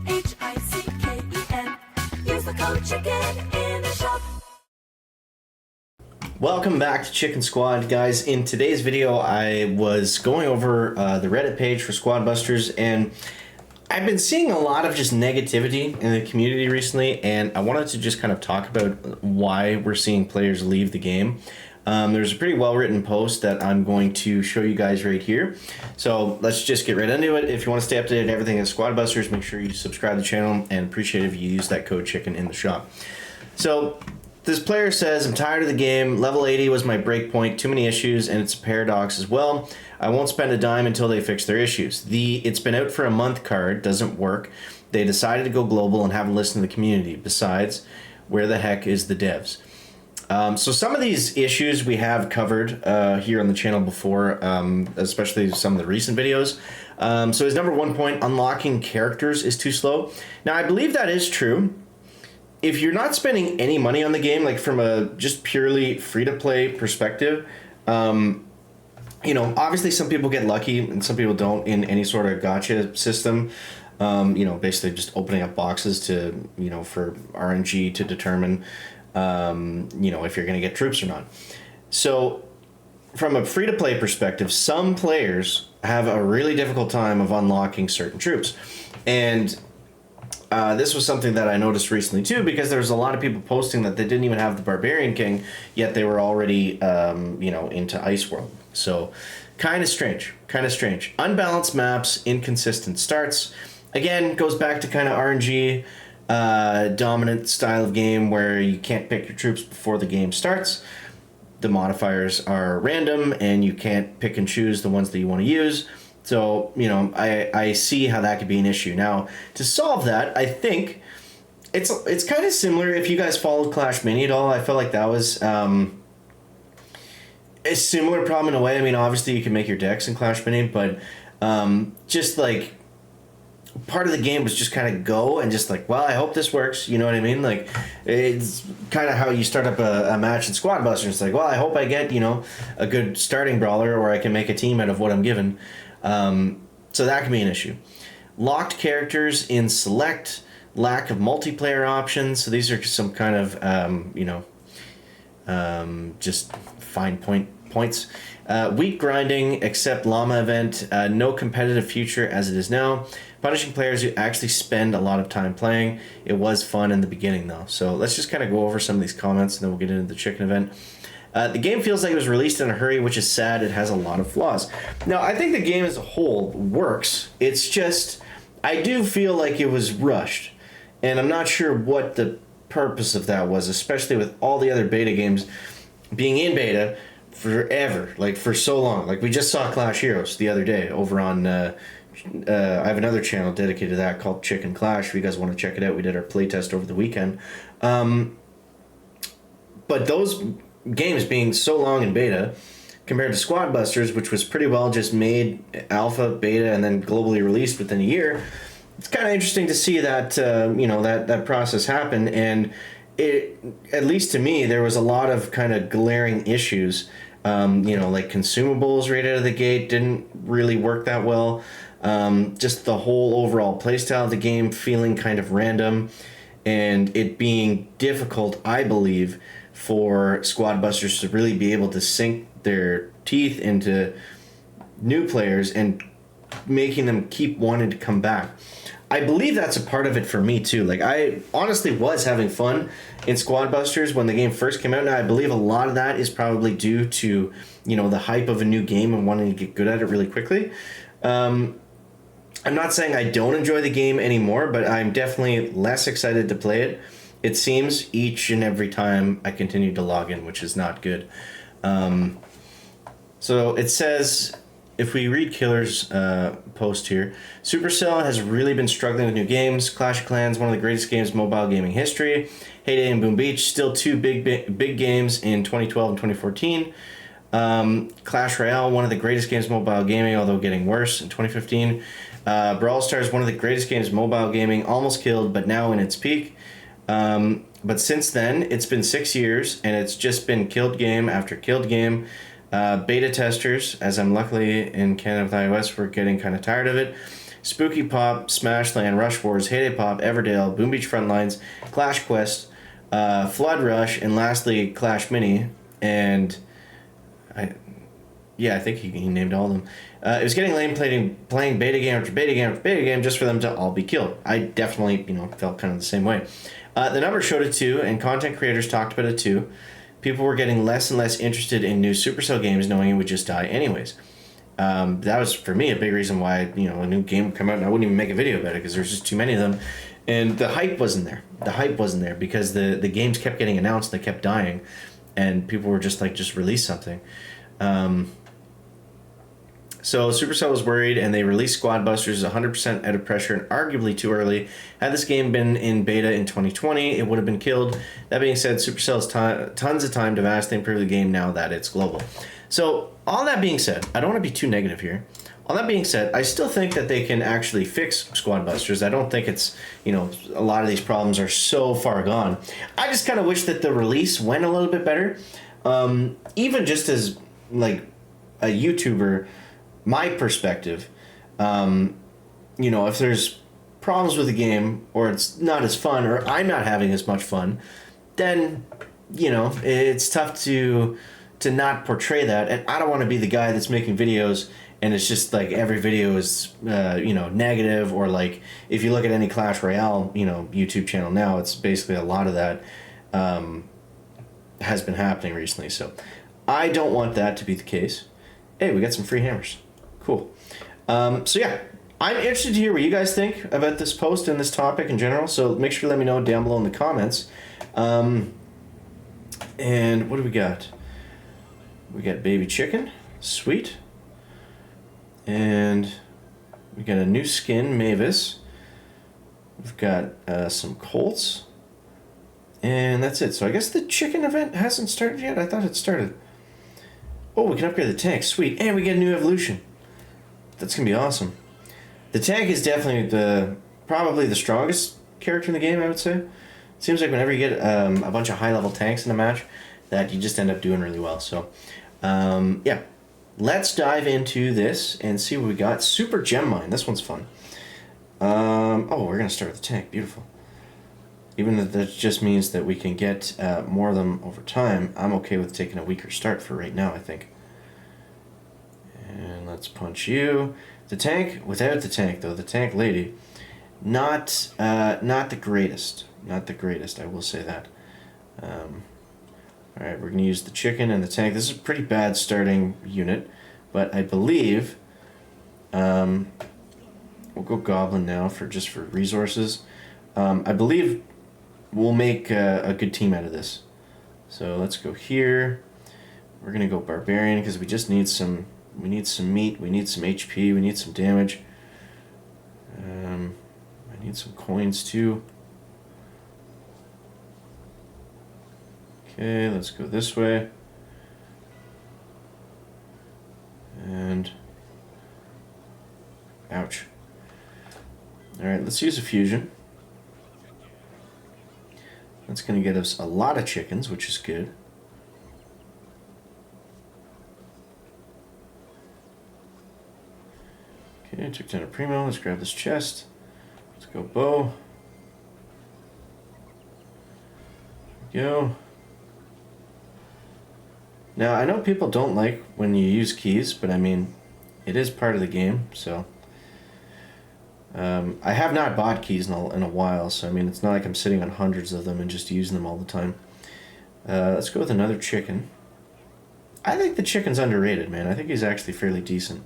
MODIFIER. Use the code CHICKEN in the shop. Welcome back to Chicken Squad, guys. In today's video, I was going over the Reddit page for Squad Busters, and I've been seeing a lot of just negativity in the community recently, and I wanted to just kind of talk about why we're seeing players leave the game. There's a pretty well-written post that I'm going to show you guys right here. So let's just get right into it. If you want to stay up to date on everything in Squad Busters, make sure you subscribe to the channel, and appreciate it if you use that code CHICKEN in the shop. So this player says, I'm tired of the game. Level 80 was my break point. Too many issues, and it's a paradox as well. I won't spend a dime until they fix their issues. The it's been out for a month card doesn't work. They decided to go global and haven't listened to the community. Besides, where the heck is the devs? So some of these issues we have covered here on the channel before, especially some of the recent videos. So his number 1 point, unlocking characters is too slow. Now, I believe that is true. If you're not spending any money on the game, like from a just purely free-to-play perspective, you know, obviously some people get lucky and some people don't in any sort of gacha system. You know, basically just opening up boxes to, you know, for RNG to determine, you know, if you're going to get troops or not. So from a free-to-play perspective, some players have a really difficult time of unlocking certain troops. And this was something that I noticed recently too, because there was a lot of people posting that they didn't even have the Barbarian King, yet they were already, you know, into Ice World. So kind of strange, kind of strange. Unbalanced maps, inconsistent starts. Again, goes back to kind of RNG dominant style of game where you can't pick your troops before the game starts. The modifiers are random and you can't pick and choose the ones that you want to use. So, you know, I see how that could be an issue. Now, to solve that, I think it's kind of similar. If you guys followed Clash Mini at all, I felt like that was a similar problem in a way. I mean, obviously you can make your decks in Clash Mini, but just like part of the game was just kind of go and just like, well, I hope this works. You know what I mean? Like, it's kind of how you start up a match in Squad Busters. It's like, well, I hope I get, you know, a good starting brawler, or I can make a team out of what I'm given. So that can be an issue. Locked characters in select, lack of multiplayer options. So these are some kind of, you know, just fine points. Weak grinding, except llama event. No competitive future as it is now. Punishing players who actually spend a lot of time playing. It was fun in the beginning though. So let's just kind of go over some of these comments and then we'll get into the chicken event. The game feels like it was released in a hurry, which is sad. It has a lot of flaws. Now, I think the game as a whole works. It's just, I do feel like it was rushed. And I'm not sure what the purpose of that was, especially with all the other beta games being in beta forever, like for so long. Like we just saw Clash Heroes the other day over on, I have another channel dedicated to that called Chicken Clash. If you guys want to check it out, we did our playtest over the weekend. But those games being so long in beta compared to Squad Busters, which was pretty well just made alpha, beta, and then globally released within a year, it's kind of interesting to see that you know, that process happen. And it, at least to me, there was a lot of kind of glaring issues. You know, like consumables right out of the gate didn't really work that well. Just the whole overall playstyle of the game feeling kind of random, and it being difficult, I believe, for Squad Busters to really be able to sink their teeth into new players and making them keep wanting to come back. I believe that's a part of it for me too. Like, I honestly was having fun in Squad Busters when the game first came out. Now, I believe a lot of that is probably due to, you know, the hype of a new game and wanting to get good at it really quickly. I'm not saying I don't enjoy the game anymore, but I'm definitely less excited to play it, it seems, each and every time I continue to log in, which is not good. So it says, if we read Killer's post here, Supercell has really been struggling with new games. Clash of Clans, one of the greatest games in mobile gaming history. Heyday and Boom Beach, still two big games in 2012 and 2014. Clash Royale, one of the greatest games in mobile gaming, although getting worse in 2015. Brawl Stars, one of the greatest games in mobile gaming, almost killed, but now in its peak. But since then, it's been 6 years, and it's just been killed game after killed game. Beta testers, as I'm luckily in Canada with iOS, we're getting kind of tired of it. Spooky Pop, Smashland, Rush Wars, Heyday Pop, Everdale, Boom Beach Frontlines, Clash Quest, Flood Rush, and lastly Clash Mini. And I think he named all of them. It was getting lame playing beta game after beta game after beta game just for them to all be killed. I definitely, felt kind of the same way. The numbers showed it too, and content creators talked about it too. People were getting less and less interested in new Supercell games, knowing it would just die anyways. That was, for me, a big reason why, a new game would come out and I wouldn't even make a video about it because there's just too many of them. And the hype wasn't there. The hype wasn't there because the games kept getting announced, they kept dying, and people were just like, just release something. So Supercell was worried, and they released Squad Busters 100% out of pressure and arguably too early. Had this game been in beta in 2020, it would have been killed. That being said, Supercell has tons of time to vastly improve the game now that it's global. So all that being said, I don't want to be too negative here. All that being said, I still think that they can actually fix Squad Busters. I don't think it's, a lot of these problems are so far gone. I just kind of wish that the release went a little bit better. Even just as, like, a YouTuber, my perspective, if there's problems with the game or it's not as fun or I'm not having as much fun, then, it's tough to not portray that. And I don't want to be the guy that's making videos and it's just like every video is, negative, or like if you look at any Clash Royale, YouTube channel now, it's basically a lot of that has been happening recently. So I don't want that to be the case. Hey, we got some free hammers. Cool. So yeah, I'm interested to hear what you guys think about this post and this topic in general. So make sure to let me know down below in the comments. And what do we got? We got baby chicken. Sweet. And we got a new skin, Mavis. We've got some Colts. And that's it. So I guess the chicken event hasn't started yet. I thought it started. Oh, we can upgrade the tank. Sweet. And we get a new evolution. That's going to be awesome. The tank is definitely probably the strongest character in the game, I would say. It seems like whenever you get a bunch of high-level tanks in a match, that you just end up doing really well. So, yeah. Let's dive into this and see what we got. Super Gem Mine. This one's fun. We're going to start with the tank. Beautiful. Even though that just means that we can get more of them over time, I'm okay with taking a weaker start for right now, I think. And let's punch you. The tank, without the tank though, the tank lady, not the greatest. Not the greatest, I will say that. Alright, we're going to use the chicken and the tank. This is a pretty bad starting unit, but I believe we'll go Goblin now for resources. I believe we'll make a good team out of this. So let's go here. We're going to go Barbarian because we just need some... We need some meat, we need some HP, we need some damage. I need some coins too. Okay, let's go this way. And... ouch. Alright, let's use a fusion. That's going to get us a lot of chickens, which is good. Okay, took down a Primo. Let's grab this chest. Let's go bow. There we go. Now, I know people don't like when you use keys, but I mean, it is part of the game, so... I have not bought keys in a while, so I mean, it's not like I'm sitting on hundreds of them and just using them all the time. Let's go with another chicken. I think the chicken's underrated, man. I think he's actually fairly decent.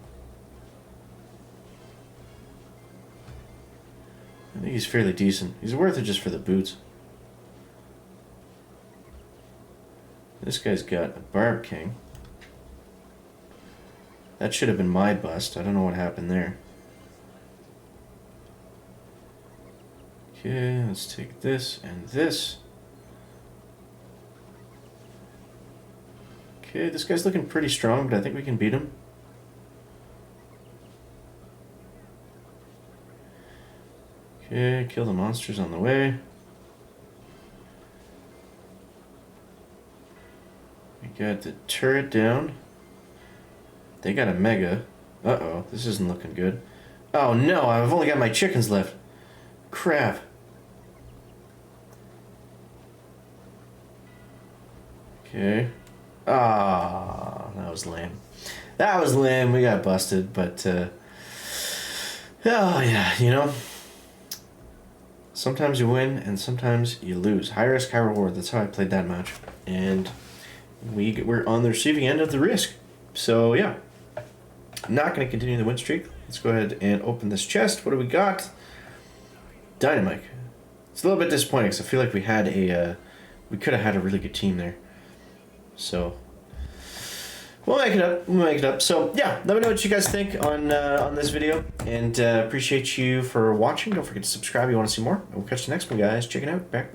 I think he's fairly decent. He's worth it just for the boots. This guy's got a Barb King. That should have been my bust. I don't know what happened there. Okay, let's take this and this. Okay, this guy's looking pretty strong, but I think we can beat him. Okay, kill the monsters on the way. We got the turret down. They got a mega. Uh-oh, this isn't looking good. Oh no, I've only got my chickens left. Crap. Okay. Ah, that was lame. That was lame. We got busted, but oh yeah, you know. Sometimes you win and sometimes you lose. High risk, high reward. That's how I played that match, and we're on the receiving end of the risk. So yeah, I'm not going to continue the win streak. Let's go ahead and open this chest. What do we got? Dynamite. It's a little bit disappointing because I feel like we had we could have had a really good team there. So we'll make it up. We'll make it up. So yeah, let me know what you guys think on this video, and appreciate you for watching. Don't forget to subscribe if you want to see more. And we'll catch you next one, guys. Check it out. Back.